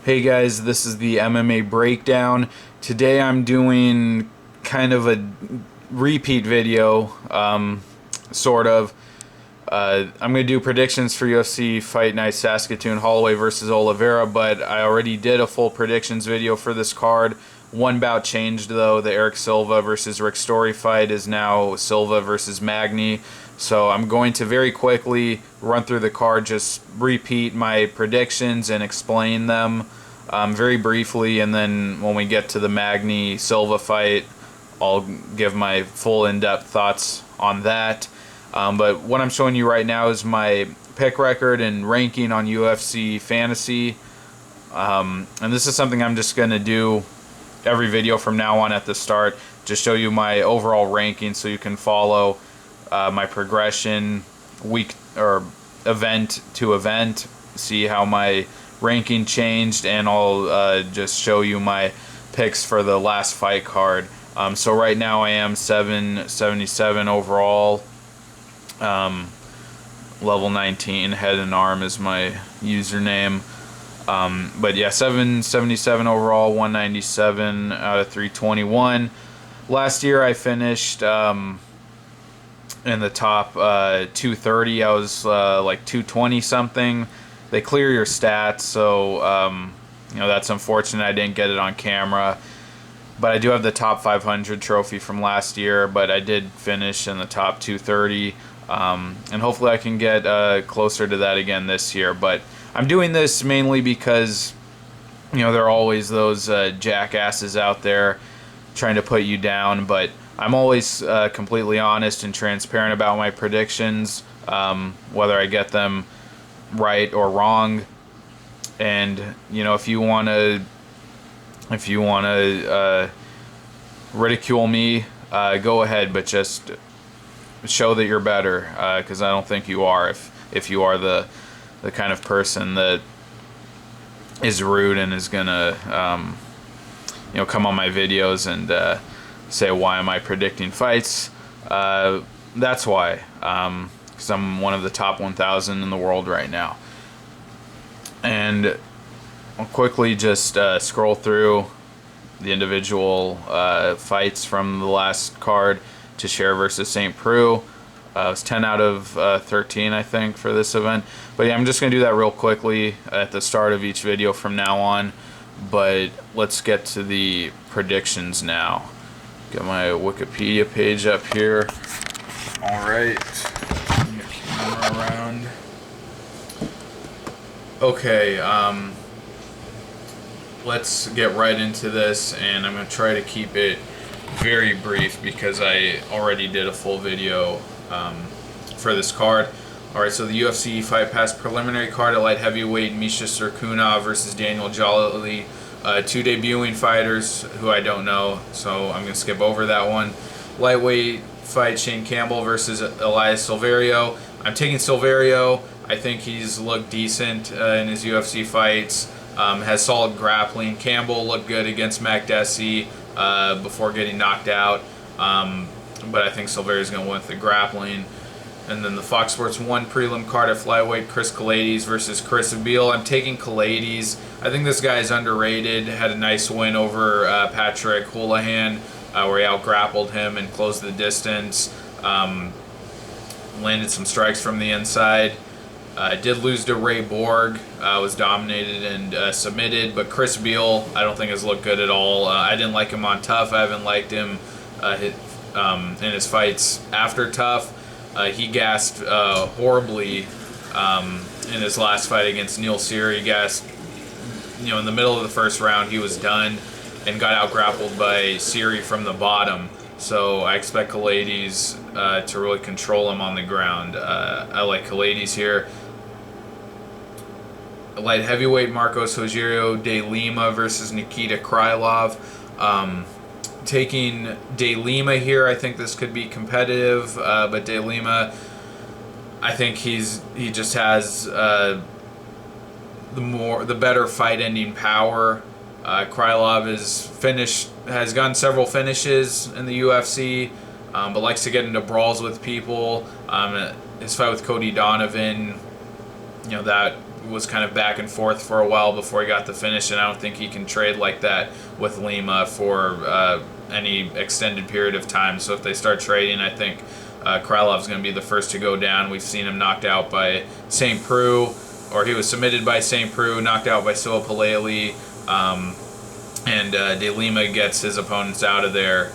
Hey guys, this is the MMA breakdown. Today I'm doing kind of a repeat video, sort of. I'm going to do predictions for UFC Fight Night Saskatoon, Holloway versus Oliveira, but I already did a full predictions video for this card. One bout changed though. The Eric Silva versus Rick Story fight is now Silva versus Magny. So I'm going to very quickly run through the card, just repeat my predictions and explain them very briefly, and then when we get to the Magny Silva fight, I'll give my full in-depth thoughts on that. But what I'm showing you right now is my pick record and ranking on UFC Fantasy. And this is something I'm just going to do every video from now on at the start. Just show you my overall ranking so you can follow my progression week or event to event. See how my ranking changed, and I'll just show you my picks for the last fight card. So right now I am 777 overall. Level 19, head and arm is my username. But yeah, 777 overall, 197 out of 321. Last year I finished in the top 230. I was like 220 something. They clear your stats, so you know, that's unfortunate. I didn't get it on camera. But I do have the top 500 trophy from last year, but I did finish in the top 230. And hopefully I can get closer to that again this year. But I'm doing this mainly because, you know, there are always those jackasses out there trying to put you down. But I'm always completely honest and transparent about my predictions, whether I get them right or wrong. And, you know, if you want to ridicule me, go ahead, but just show that you're better, because I don't think you are. If you are the kind of person that is rude and is gonna you know, come on my videos and say, why am I predicting fights? That's why, because I'm one of the top 1,000 in the world right now. And I'll quickly just scroll through the individual fights from the last card. Teixeira versus St. Preux. It was 10 out of 13, I think, for this event. But yeah, I'm just going to do that real quickly at the start of each video from now on. But let's get to the predictions now. Get my Wikipedia page up here. Alright. Turn the camera around. Okay, let's get right into this, and I'm going to try to keep it very brief because I already did a full video for this card. Alright, so the UFC Fight Pass preliminary card at light heavyweight, Misha Serkunov versus Daniel Jolly, two debuting fighters who I don't know, so I'm going to skip over that one. Lightweight fight, Shane Campbell versus Elias Silverio. I'm taking Silverio. I think he's looked decent in his UFC fights, has solid grappling. Campbell looked good against Magny before getting knocked out, but I think Silverio's going to win with the grappling. And then the Fox Sports 1 prelim card at flyweight, Chris Kelades versus Chris Beal. I'm taking Kelades. I think this guy is underrated. Had a nice win over Patrick Houlihan, where he out-grappled him and closed the distance. Landed some strikes from the inside. Did lose to Ray Borg, was dominated and submitted, but Chris Beal I don't think has looked good at all. I didn't like him on Tough. I haven't liked him in his fights after Tough. He gassed horribly in his last fight against Neil Sear. He gassed, you know, in the middle of the first round. He was done and got out-grappled by Seary from the bottom. So I expect Kelades to really control him on the ground. I like Kelades here. Light heavyweight, Marcos Rogerio de Lima versus Nikita Krylov. Taking de Lima here, I think this could be competitive, but de Lima, I think he just has the better fight-ending power. Krylov has gotten several finishes in the UFC, but likes to get into brawls with people. His fight with Cody Donovan, you know, that was kind of back and forth for a while before he got the finish, and I don't think he can trade like that with Lima for any extended period of time. So if they start trading, I think Krylov's going to be the first to go down. We've seen him knocked out by St. Preux, or he was submitted by St. Preux, knocked out by Silva and De Lima gets his opponents out of there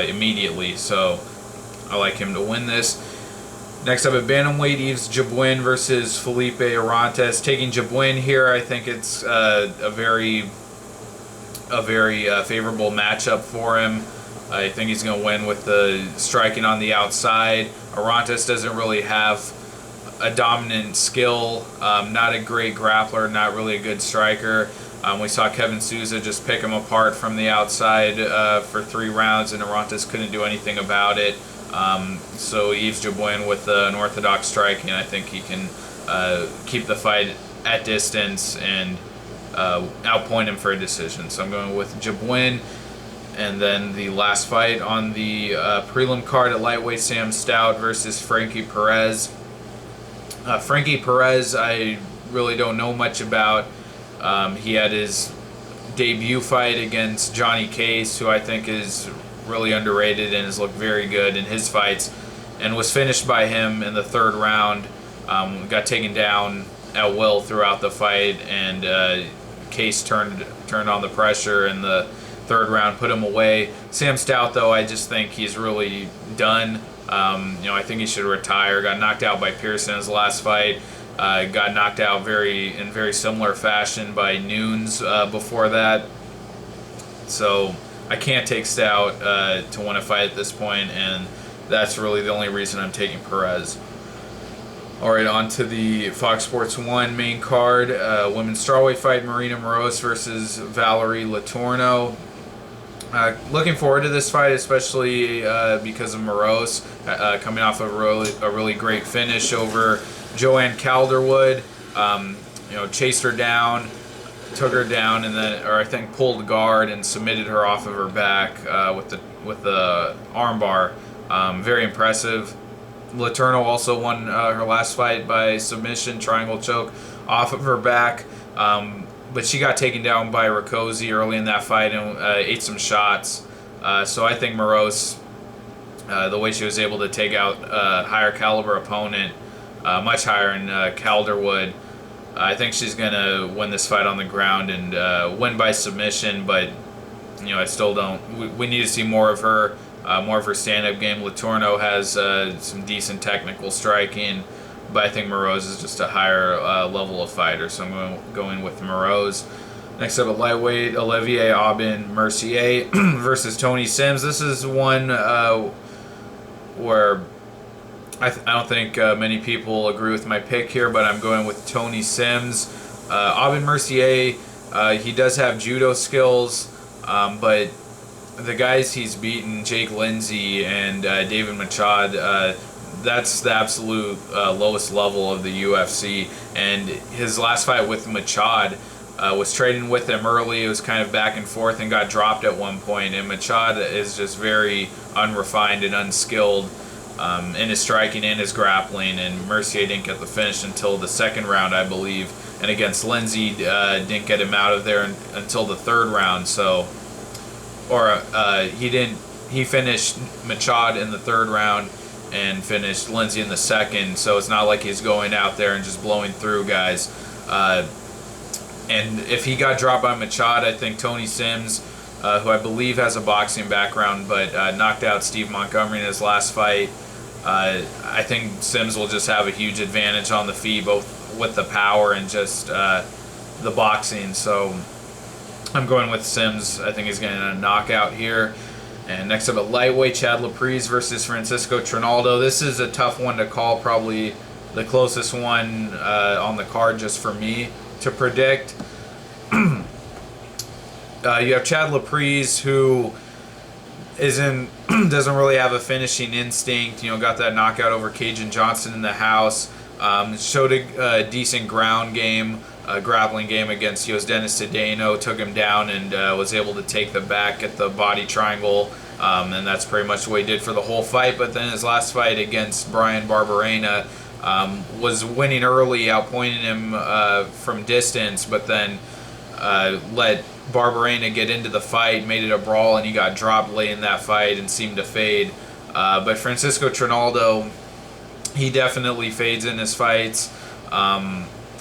immediately. So I like him to win this. Next up at bantamweight, Yves Jabouin versus Felipe Arantes. Taking Jabouin here, I think it's a very favorable matchup for him. I think he's going to win with the striking on the outside. Arantes doesn't really have a dominant skill, not a great grappler, not really a good striker. We saw Kevin Souza just pick him apart from the outside for 3 rounds, and Arantes couldn't do anything about it. So Yves Jabouin with an orthodox striking, I think he can keep the fight at distance and outpoint him for a decision. So I'm going with Jabouin. And then the last fight on the prelim card at lightweight, Sam Stout versus Frankie Perez. Frankie Perez, I really don't know much about. He had his debut fight against Johnny Case, who I think is really underrated and has looked very good in his fights, and was finished by him in the 3rd round. Got taken down at will throughout the fight, and Case turned on the pressure in the 3rd round, put him away. Sam Stout, though, I just think he's really done. I think he should retire. Got knocked out by Pearson in his last fight. Got knocked out in very similar fashion by Nunes before that. So I can't take Stout to win a fight at this point, and that's really the only reason I'm taking Perez. Alright, on to the Fox Sports 1 main card. Women's strawweight fight, Marina Moroz versus Valerie Letourneau. Looking forward to this fight, especially because of Moroz coming off of a really great finish over Joanne Calderwood. Chased her down, took her down, and then, I think, pulled guard and submitted her off of her back with the armbar. Very impressive. Letourneau also won her last fight by submission, triangle choke, off of her back. But she got taken down by Rakosi early in that fight and ate some shots. So I think Moroz, the way she was able to take out a higher caliber opponent, much higher in Calderwood, I think she's going to win this fight on the ground and win by submission. But I still don't. We need to see more of her stand-up game. Letourneau has some decent technical striking, but I think Moroz is just a higher level of fighter, so I'm going with Moroz. Next up at lightweight, Olivier Aubin-Mercier versus Tony Sims. This is one where I don't think many people agree with my pick here, but I'm going with Tony Sims. Aubin-Mercier, he does have judo skills, but the guys he's beaten, Jake Lindsay and David Machad, that's the absolute lowest level of the UFC. And his last fight with Machad was trading with him early. It was kind of back and forth and got dropped at one point. And Machad is just very unrefined and unskilled in his striking and his grappling. And Mercier didn't get the finish until the 2nd round, I believe. And against Lindsay, didn't get him out of there until the 3rd round. So, he finished Machad in the 3rd round and finished Lindsay in the 2nd, so it's not like he's going out there and just blowing through guys. And if he got dropped by Machad, I think Tony Sims, who I believe has a boxing background, but knocked out Steve Montgomery in his last fight, I think Sims will just have a huge advantage on the feet, both with the power and just the boxing. So I'm going with Sims. I think he's getting a knockout here. And next up at lightweight, Chad Laprise versus Francisco Trinaldo. This is a tough one to call, probably the closest one on the card just for me to predict. You have Chad Laprise, who doesn't really have a finishing instinct. Got that knockout over Cajun Johnson in the house. Showed a decent ground game, grappling game against Dennis Cedeno, took him down and was able to take the back at the body triangle, and that's pretty much what he did for the whole fight. But then his last fight against Brian Barberena, was winning early, outpointing him from distance, but then let Barberena get into the fight, made it a brawl, and he got dropped late in that fight and seemed to fade. But Francisco Trinaldo, he definitely fades in his fights.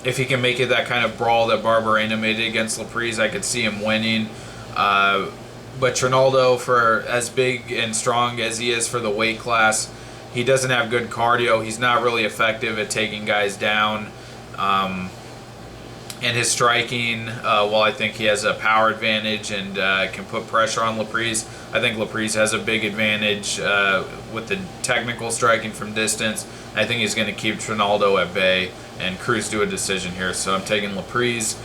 If he can make it that kind of brawl that Barberena made it against Laprise, I could see him winning. But Trinaldo, for as big and strong as he is for the weight class, he doesn't have good cardio. He's not really effective at taking guys down. And his striking, while I think he has a power advantage and can put pressure on Laprise, I think Laprise has a big advantage with the technical striking from distance. I think he's going to keep Trinaldo at bay and cruise to a decision here. So I'm taking Laprise.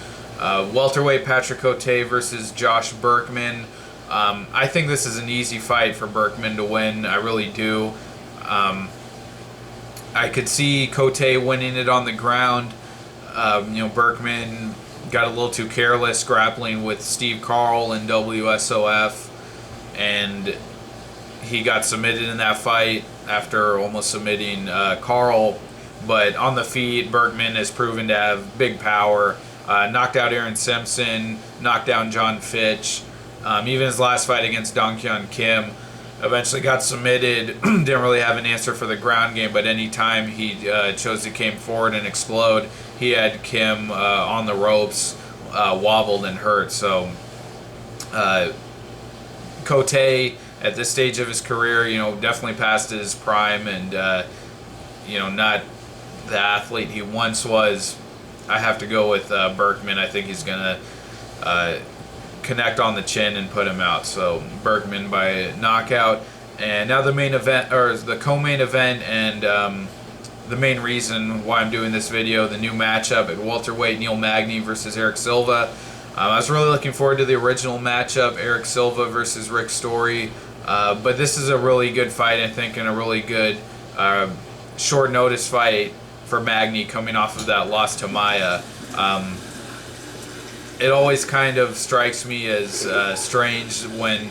Welterweight Patrick Cote versus Josh Burkman. I think this is an easy fight for Burkman to win. I really do. I could see Cote winning it on the ground. Burkman got a little too careless grappling with Steve Carl in WSOF, and he got submitted in that fight after almost submitting Carl. But on the feet, Burkman has proven to have big power. Knocked out Aaron Simpson, knocked down John Fitch. Even his last fight against Dong Kyun Kim, eventually got submitted. Didn't really have an answer for the ground game, but anytime he chose to came forward and explode, he had Kim on the ropes, wobbled and hurt. So Cote, at this stage of his career, definitely past his prime and, not the athlete he once was. I have to go with Burkman. I think he's going to connect on the chin and put him out. So Burkman by knockout. And now the main event, or the co-main event, and the main reason why I'm doing this video, the new matchup at welterweight, Neil Magny versus Eric Silva. I was really looking forward to the original matchup, Eric Silva versus Rick Story. But this is a really good fight, I think, and a really good short notice fight for Magny coming off of that loss to Maya. It always kind of strikes me as strange when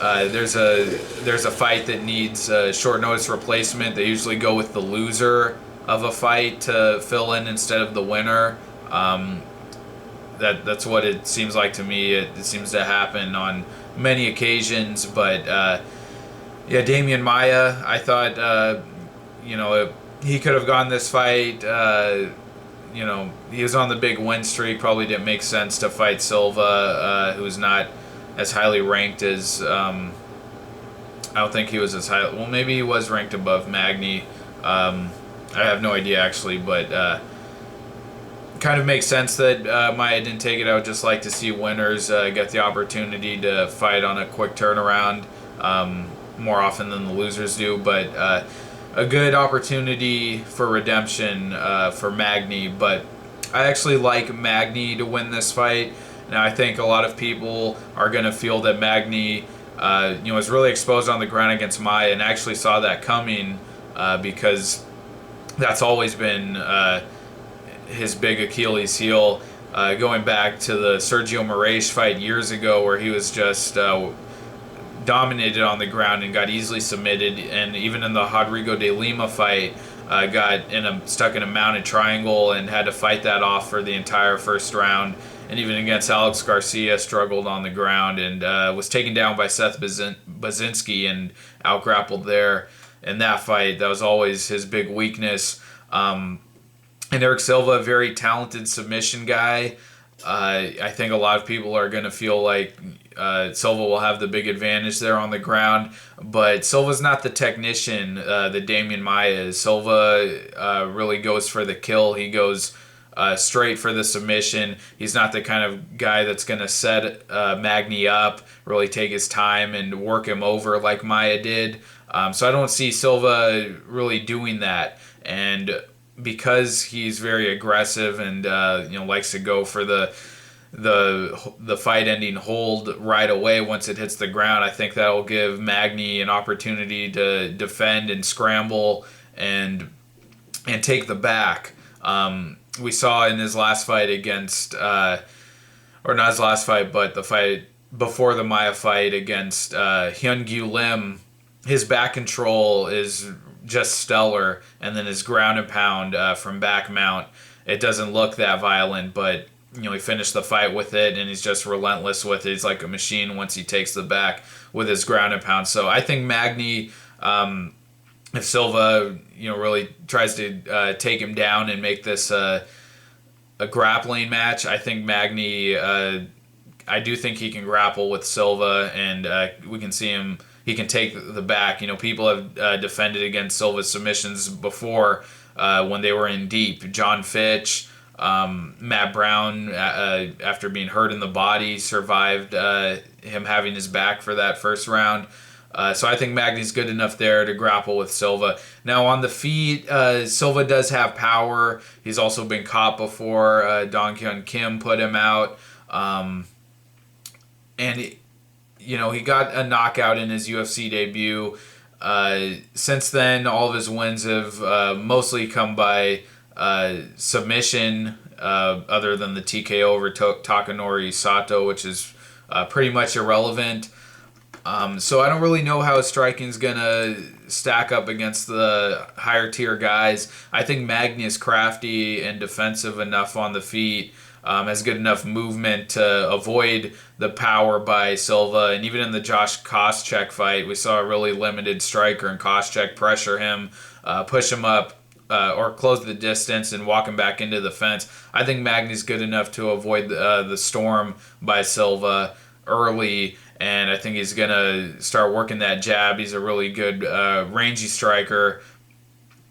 there's a fight that needs a short notice replacement. They usually go with the loser of a fight to fill in instead of the winner. That's what it seems like to me. It seems to happen on many occasions. But Damian Maia, I thought he could have gone this fight. He was on the big win streak. Probably didn't make sense to fight Silva, who's not as highly ranked as. I don't think he was as high. Well, maybe he was ranked above Magny. I have no idea actually, but kind of makes sense that Maia didn't take it. I would just like to see winners get the opportunity to fight on a quick turnaround more often than the losers do. But a good opportunity for redemption for Magny, but I actually like Magny to win this fight. Now I think a lot of people are going to feel that Magny was really exposed on the ground against Maia, and actually saw that coming because that's always been his big Achilles heel, going back to the Sergio Moraes fight years ago, where he was just dominated on the ground and got easily submitted. And even in the Rogerio de Lima fight, got stuck in a mounted triangle and had to fight that off for the entire first round. And even against Alex Garcia, struggled on the ground and was taken down by Seth Baczynski and outgrappled there in that fight. That was always his big weakness. And Eric Silva, a very talented submission guy. I think a lot of people are going to feel like Silva will have the big advantage there on the ground, but Silva's not the technician that Damian Maia is. Silva really goes for the kill. He goes straight for the submission. He's not the kind of guy that's going to set Magny up, really take his time and work him over like Maia did. So I don't see Silva really doing that. And because he's very aggressive and likes to go for the fight-ending hold right away once it hits the ground, I think that will give Magny an opportunity to defend and scramble and take the back. We saw in his last fight against, or not his last fight, but the fight before the Maia fight against Hyun-Gyu Lim, his back control is just stellar, and then his ground and pound from back mount, it doesn't look that violent, but he finished the fight with it, and he's just relentless with it. He's like a machine once he takes the back with his ground and pound. So I think Magny, if Silva, really tries to take him down and make this a grappling match, I think Magny, I do think he can grapple with Silva, and we can see him. He can take the back. People have defended against Silva's submissions before when they were in deep. John Fitch, Matt Brown, after being hurt in the body, survived him having his back for that first round. So I think Magny's good enough there to grapple with Silva. Now on the feet, Silva does have power. He's also been caught before. Dong Hyun Kim put him out. And he got a knockout in his UFC debut. Since then, all of his wins have mostly come by submission, other than the TKO over Takanori Sato, which is pretty much irrelevant. So I don't really know how his striking's gonna stack up against the higher tier guys. I think Magny is crafty and defensive enough on the feet, has good enough movement to avoid the power by Silva. And even in the Josh Koscheck fight, we saw a really limited striker, and Koscheck pressure him, push him up, or close the distance and walk him back into the fence. I think Magny's good enough to avoid the storm by Silva early, and I think he's going to start working that jab. He's a really good rangy striker.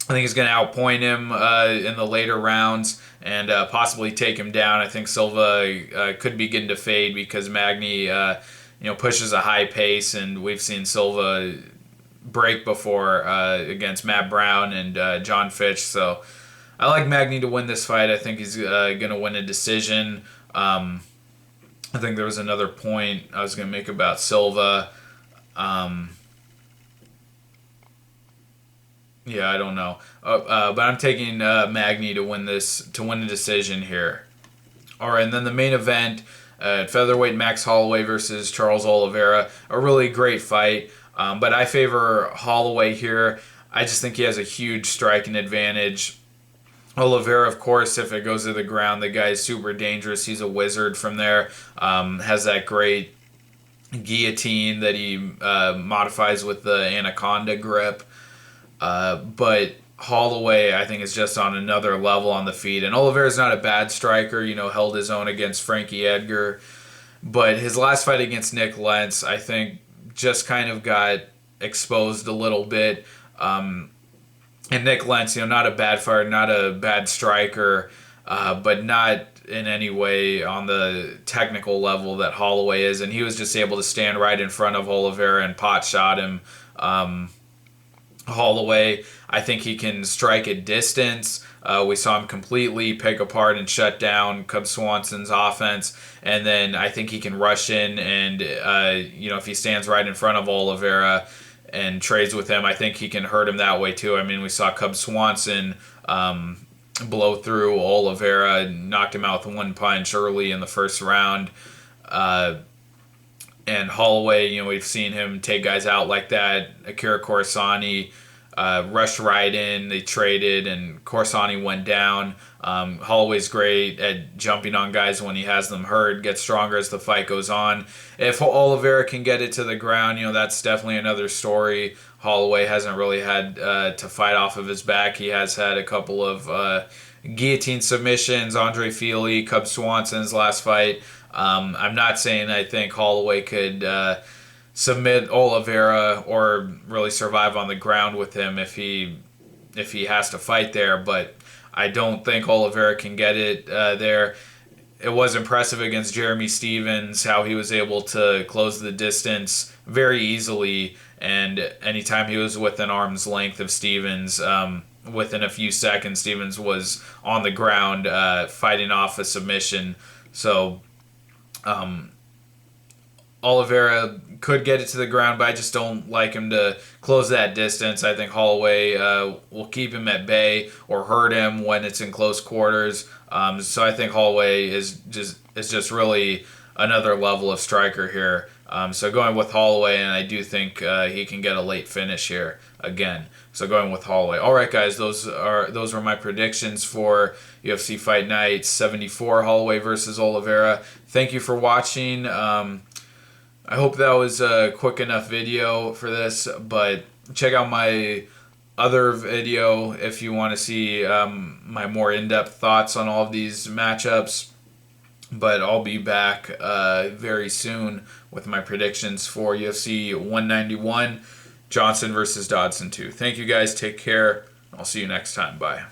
I think he's going to outpoint him in the later rounds and possibly take him down. I think Silva could begin to fade because Magny pushes a high pace, and we've seen Silva break before against Matt Brown and John Fitch. So I like Magny to win this fight. I think he's going to win a decision. I think there was another point I was going to make about Silva. Yeah, I don't know. But I'm taking Magny to win a decision here. All right, and then the main event at featherweight, Max Holloway versus Charles Oliveira. A really great fight, but I favor Holloway here. I just think he has a huge striking advantage. Oliveira, of course, if it goes to the ground, the guy is super dangerous. He's a wizard from there. Has that great guillotine that he modifies with the anaconda grip. But Holloway, I think, is just on another level on the feet. And Oliveira's not a bad striker, held his own against Frankie Edgar. But his last fight against Nick Lentz, I think, just kind of got exposed a little bit. And Nick Lentz, not a bad fighter, not a bad striker, but not in any way on the technical level that Holloway is. And he was just able to stand right in front of Oliveira and pot shot him. Holloway, I think he can strike at distance. We saw him completely pick apart and shut down Cub Swanson's offense. And then I think he can rush in and, if he stands right in front of Oliveira and trades with him, I think he can hurt him that way too. I mean, we saw Cub Swanson blow through Oliveira, knocked him out with one punch early in the first round. And Holloway, we've seen him take guys out like that. Akira Corsani rushed right in. They traded, and Corsani went down. Holloway's great at jumping on guys when he has them hurt, gets stronger as the fight goes on. If Oliveira can get it to the ground, that's definitely another story. Holloway hasn't really had to fight off of his back. He has had a couple of guillotine submissions. Andre Fili, Cub Swanson's last fight. I'm not saying I think Holloway could submit Oliveira or really survive on the ground with him if he has to fight there, but I don't think Oliveira can get it there. It was impressive against Jeremy Stevens how he was able to close the distance very easily, and anytime he was within arm's length of Stevens, within a few seconds, Stevens was on the ground fighting off a submission. So Oliveira could get it to the ground, but I just don't like him to close that distance. I think Holloway will keep him at bay or hurt him when it's in close quarters. So I think Holloway is just really another level of striker here. So going with Holloway, and I do think he can get a late finish here again. So going with Holloway. All right, guys, those were my predictions for UFC Fight Night 74, Holloway versus Oliveira. Thank you for watching. I hope that was a quick enough video for this, but check out my other video if you want to see my more in-depth thoughts on all of these matchups. But I'll be back very soon with my predictions for UFC 191, Johnson versus Dodson 2. Thank you guys. Take care. I'll see you next time. Bye.